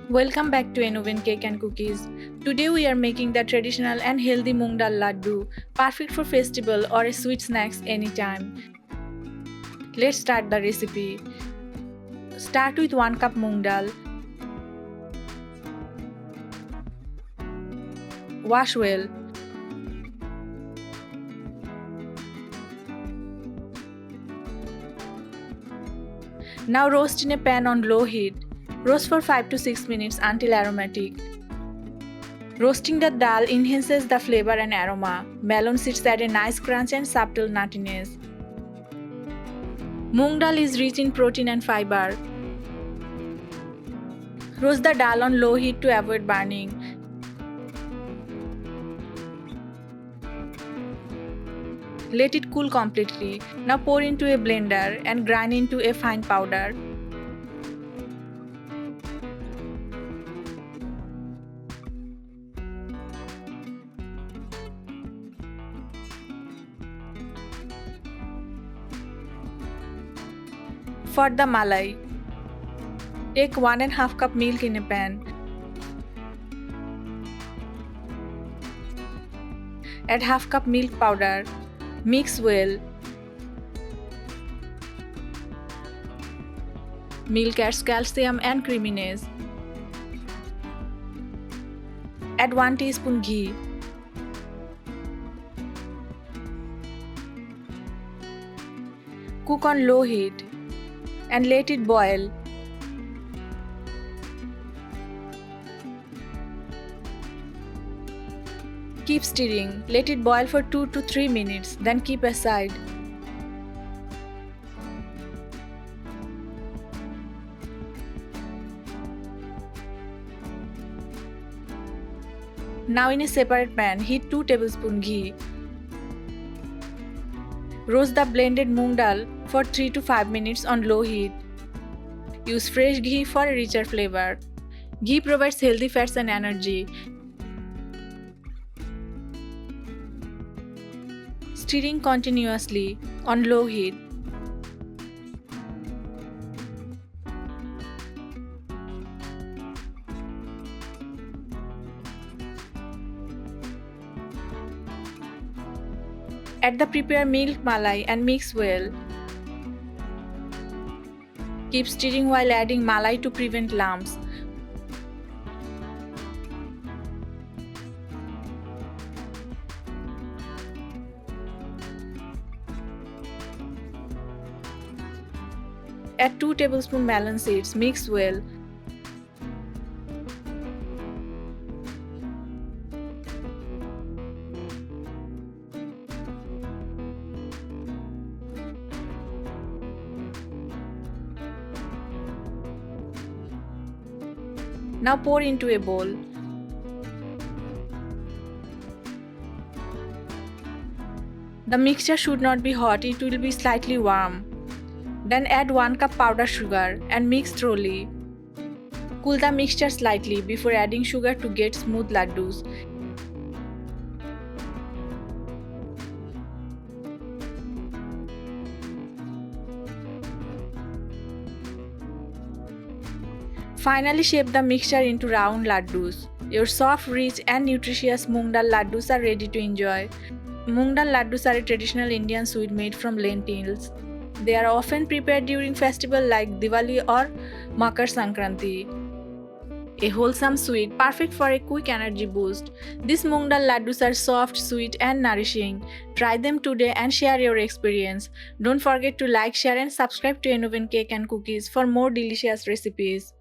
Welcome back to Enoven Cake and Cookies. Today we are making the traditional and healthy Moong Dal Laddu, perfect for festival or a sweet snacks anytime. Let's start the recipe. Start with 1 cup Moong Dal. Wash well. Now roast in a pan on low heat. Roast for 5 to 6 minutes until aromatic. Roasting the dal enhances the flavor and aroma. Melon seeds add a nice crunch and subtle nuttiness. Moong dal is rich in protein and fiber. Roast the dal on low heat to avoid burning. Let it cool completely. Now pour into a blender and grind into a fine powder. For the malai, take 1.5 cup milk in a pan. Add half cup milk powder. Mix well. Milk adds calcium and creaminess. Add 1 teaspoon ghee. Cook on low heat and let it boil. Keep stirring. Let it boil for 2 to 3 minutes, then keep aside. Now in a separate pan, heat 2 tablespoons ghee. Roast the blended moong dal for 3 to 5 minutes on low heat. Use fresh ghee for a richer flavor. Ghee provides healthy fats and energy. Stirring continuously on low heat. Add the prepared milk malai and mix well. Keep stirring while adding malai to prevent lumps. Add 2 tablespoons melon seeds, mix well. Now pour into a bowl. The mixture should not be hot, it will be slightly warm. Then add 1 cup powdered sugar and mix thoroughly. Cool the mixture slightly before adding sugar to get smooth laddus. Finally shape the mixture into round laddus. Your soft, rich and nutritious Moong Dal laddus are ready to enjoy. Moong Dal laddus are a traditional Indian sweet made from lentils. They are often prepared during festivals like Diwali or Makar Sankranti. A wholesome sweet, perfect for a quick energy boost. These Moong Dal laddus are soft, sweet and nourishing. Try them today and share your experience. Don't forget to like, share and subscribe to Enoven Cake and Cookies for more delicious recipes.